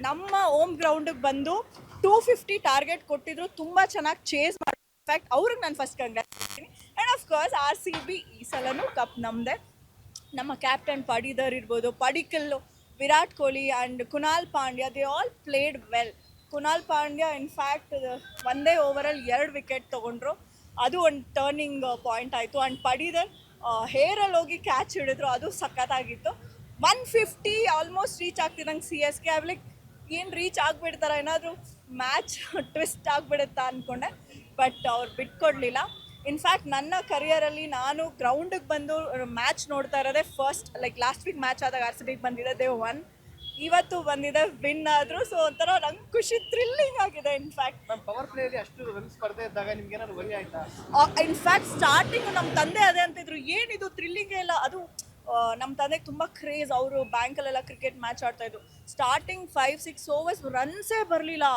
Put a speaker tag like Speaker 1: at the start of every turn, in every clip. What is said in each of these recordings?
Speaker 1: ನಮ್ಮ ಹೋಮ್ ಗ್ರೌಂಡಿಗೆ ಬಂದು 250 ಟಾರ್ಗೆಟ್ ಕೊಟ್ಟಿದ್ರು, ತುಂಬ ಚೆನ್ನಾಗಿ ಚೇಸ್ ಮಾಡಿ. ಇನ್ಫ್ಯಾಕ್ಟ್ ಅವ್ರಿಗೆ ನಾನು ಫಸ್ಟ್ ಕಂಗ್ರಾಟ್ ಮಾಡ್ತೀನಿ. ಆ್ಯಂಡ್ ಆಫ್ ಕೋರ್ಸ್ RCB ಈ ಸಲನೂ ಕಪ್ ನಮ್ಮದೇ. ನಮ್ಮ ಕ್ಯಾಪ್ಟನ್ ಪಡಿದರ್ ಇರ್ಬೋದು, Padikkal, Virat Kohli and Kunal Pandya, they all played well. Kunal Pandya in fact ಒಂದೇ ಓವರಲ್ಲಿ 2 ವಿಕೆಟ್ ತೊಗೊಂಡ್ರು, ಅದು ಒಂದು ಟರ್ನಿಂಗ್ ಪಾಯಿಂಟ್ ಆಯಿತು. ಆ್ಯಂಡ್ ಪಡಿದರ್ ಹೇರಲ್ಲಿ ಹೋಗಿ ಕ್ಯಾಚ್ ಹಿಡಿದ್ರು, ಅದು ಸಖತ್ತಾಗಿತ್ತು. 150 ಆಲ್ಮೋಸ್ಟ್ ರೀಚ್ ಆಗ್ತಿದ್ದಂಗೆ CSK ಆಗ್ಲಿಕ್ಕೆ ಏನು ರೀಚ್ ಆಗಿಬಿಡ್ತಾರೆ, ಏನಾದರೂ ಮ್ಯಾಚ್ ಟ್ವಿಸ್ಟ್ ಆಗಿಬಿಡುತ್ತಾ ಅಂದ್ಕೊಂಡೆ. ಬಟ್ ಅವ್ರು ಬಿಟ್ಕೊಡ್ಲಿಲ್ಲ. ಇನ್ಫ್ಯಾಕ್ಟ್ ನನ್ನ ಕರಿಯರಲ್ಲಿ ನಾನು ಗ್ರೌಂಡಿಗೆ ಬಂದು ಮ್ಯಾಚ್ ನೋಡ್ತಾ ಇರೋದೇ first. Like last week match ಆದಾಗ RCBಗೆ ಬಂದಿದೆ, ದೇ ಒನ್. ಇವತ್ತು ಬಂದಿದೆ, ವಿನ್ ಆದರು. ಸೊ ಒಂಥರ ನಂಗೆ ಖುಷಿ, ಥ್ರಿಲ್ಲಿಂಗ್ ಆಗಿದೆ. ಇನ್ಫ್ಯಾಕ್ಟ್
Speaker 2: ಪವರ್ ಪ್ಲೇಯಲ್ಲಿ ಅಷ್ಟು ರನ್ ಸ್ಪರ್ಧೆ ಇದ್ದಾಗ ನಿಮ್ಗೆ ಏನಾದ್ರು ವರಿ ಆಯ್ತಾ?
Speaker 1: ಇನ್ಫ್ಯಾಕ್ಟ್ ಸ್ಟಾರ್ಟಿಂಗ್ ನಮ್ಮ ತಂದೆ ಅದೇ ಅಂತಿದ್ರು, ಏನಿದು ಥ್ರಿಲ್ಲಿಂಗೇ ಇಲ್ಲ. ಅದು ನಮ್ಮ ತಂದೆಗೆ ತುಂಬ ಕ್ರೇಜ್. ಅವರು ಬ್ಯಾಂಕಲ್ಲೆಲ್ಲ ಕ್ರಿಕೆಟ್ ಮ್ಯಾಚ್ ಆಡ್ತಾಯಿದ್ರು. ಸ್ಟಾರ್ಟಿಂಗ್ 5-6 ಓವರ್ಸ್ ರನ್ಸೇ ಬರಲಿಲ್ಲ.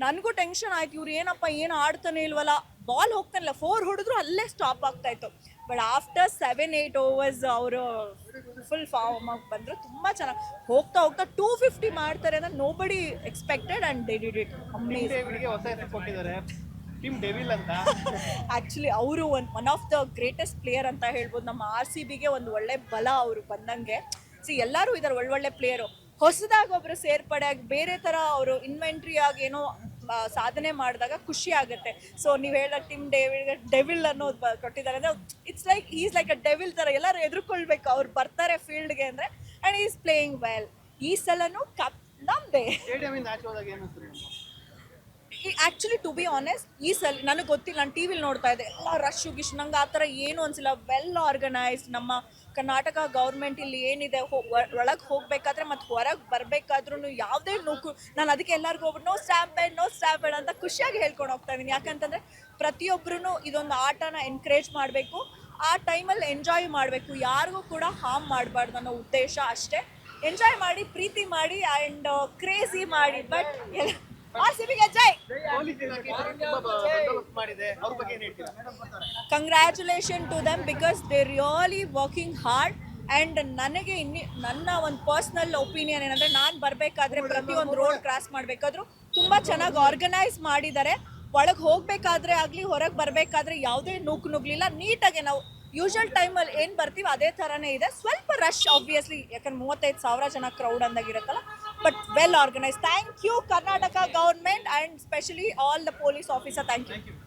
Speaker 1: ನನಗೂ ಟೆನ್ಷನ್ ಆಯ್ತು, ಇವ್ರು ಏನಪ್ಪ ಏನು ಆಡ್ತಾನೆ ಇಲ್ವಲ್ಲ, ಬಾಲ್ ಹೋಗ್ತಾನಿಲ್ಲ. 4 ಹೊಡೆದ್ರು ಅಲ್ಲೇ ಸ್ಟಾಪ್ ಆಗ್ತಾಯಿತ್ತು. ಬಟ್ ಆಫ್ಟರ್ 7-8 ಓವರ್ಸ್ ಅವರು ಫುಲ್ ಫಾರ್ಮ್ ಆಗಿ ಬಂದರು. ತುಂಬ ಚೆನ್ನಾಗಿ ಹೋಗ್ತಾ 250 ಮಾಡ್ತಾರೆ ಅಂದರೆ nobody expected. And they did it amazing.
Speaker 2: ಹೊಸ ಹೆಸರು ಕೊಟ್ಟಿದ್ದಾರೆ, ಟೀಮ್ ಡೆವಿಲ್ ಅಂತ.
Speaker 1: ಆ್ಯಕ್ಚುಲಿ ಅವರು one of the greatest player ಅಂತ ಹೇಳ್ಬೋದು. ನಮ್ಮ RCBಗೆ ಒಂದು ಒಳ್ಳೆ ಬಲ ಅವರು ಬಂದಂಗೆ. ಎಲ್ಲರೂ ಇದ್ದಾರೆ ಒಳ್ಳೊಳ್ಳೆ ಪ್ಲೇಯರು. ಹೊಸದಾಗಿ ಒಬ್ಬರು ಸೇರ್ಪಡೆಯಾಗಿ ಬೇರೆ ಥರ ಅವರು ಇನ್ವೆಂಟ್ರಿ ಆಗಿ ಏನೋ ಸಾಧನೆ ಮಾಡಿದಾಗ ಖುಷಿ ಆಗುತ್ತೆ. ಸೊ ನೀವು ಹೇಳಿದಾಗ ಟೀಮ್ ಡೆವಿಲ್ ಅನ್ನೋದು ಕೊಟ್ಟಿದ್ದಾರೆ ಅಂದರೆ it's like is like a devil ಥರ. ಎಲ್ಲರೂ ಎದುರ್ಕೊಳ್ಬೇಕು, ಅವ್ರು ಬರ್ತಾರೆ ಫೀಲ್ಡ್ಗೆ ಅಂದರೆ. And is playing well. ಈ ಸಲನೂ ಕಪ್ ನಮ್ಮದೇ. ಆ್ಯಕ್ಚುಲಿ ಟು ಬಿ ಆನೆಸ್ಟ್, ಈ ಸಲ ನನಗೆ ಗೊತ್ತಿಲ್ಲ, ನಾನು ಟಿ ವಿಲಿ ನೋಡ್ತಾ ಇದ್ದೆ, ಎಲ್ಲ ರಶ್ಶು ಗಿಶ್, ನಂಗೆ ಆ ಥರ ಏನೂ ಅನಿಸಿಲ್ಲ. Well organised. ನಮ್ಮ ಕರ್ನಾಟಕ ಗೌರ್ಮೆಂಟ್ ಇಲ್ಲಿ ಏನಿದೆ, ಒಳಗೆ ಹೋಗಬೇಕಾದ್ರೆ ಮತ್ತು ಹೊರಗೆ ಬರಬೇಕಾದ್ರೂ ಯಾವುದೇ ನೂಕು, ನಾನು ಅದಕ್ಕೆ ಎಲ್ಲರಿಗೂ ಹೋಗ್ಬಿಟ್ಟು ನೋ ಸ್ಟ್ಯಾಂಪೇಡ್ ಅಂತ ಖುಷಿಯಾಗಿ ಹೇಳ್ಕೊಂಡು ಹೋಗ್ತಾ ಇದ್ದೀನಿ. ಯಾಕಂತಂದರೆ ಪ್ರತಿಯೊಬ್ಬರೂ ಇದೊಂದು ಆಟನ ಎನ್ಕರೇಜ್ ಮಾಡಬೇಕು, ಆ ಟೈಮಲ್ಲಿ ಎಂಜಾಯ್ ಮಾಡಬೇಕು, ಯಾರಿಗೂ ಕೂಡ ಹಾರ್ಮ್ ಮಾಡಬಾರ್ದು ಅನ್ನೋ ಉದ್ದೇಶ ಅಷ್ಟೇ. ಎಂಜಾಯ್ ಮಾಡಿ, ಪ್ರೀತಿ ಮಾಡಿ ಆ್ಯಂಡ್ ಕ್ರೇಜಿ ಮಾಡಿ. ಬಟ್ RCBಗೆ ಜೈ. Congratulation to them because they really working hard. And ನನಗೆ ನನ್ನ ಒಂದು ಪರ್ಸ್ನಲ್ ಒಪಿನಿಯನ್ ಏನಂದರೆ, ನಾನು ಬರಬೇಕಾದ್ರೆ ಪ್ರತಿಯೊಂದು ರೋಡ್ ಕ್ರಾಸ್ ಮಾಡಬೇಕಾದ್ರೂ ತುಂಬ ಚೆನ್ನಾಗಿ ಆರ್ಗನೈಸ್ ಮಾಡಿದ್ದಾರೆ. ಒಳಗೆ ಹೋಗಬೇಕಾದ್ರೆ ಆಗಲಿ, ಹೊರಗೆ ಬರಬೇಕಾದ್ರೆ ಯಾವುದೇ ನುಗ್ಲಿಲ್ಲ. ನೀಟಾಗಿ ನಾವು ಯೂಶುವಲ್ ಟೈಮಲ್ಲಿ ಏನು ಬರ್ತೀವಿ ಅದೇ ಥರನೇ ಇದೆ. ಸ್ವಲ್ಪ ರಶ್ ಆಬ್ವಿಯಸ್ಲಿ, ಯಾಕಂದ್ರೆ 35,000 ಜನ ಕ್ರೌಡ್ ಅಂದಾಗಿರುತ್ತಲ್ಲ. But well organise. Thank you Karnataka government and specially all the police officer. Thank you.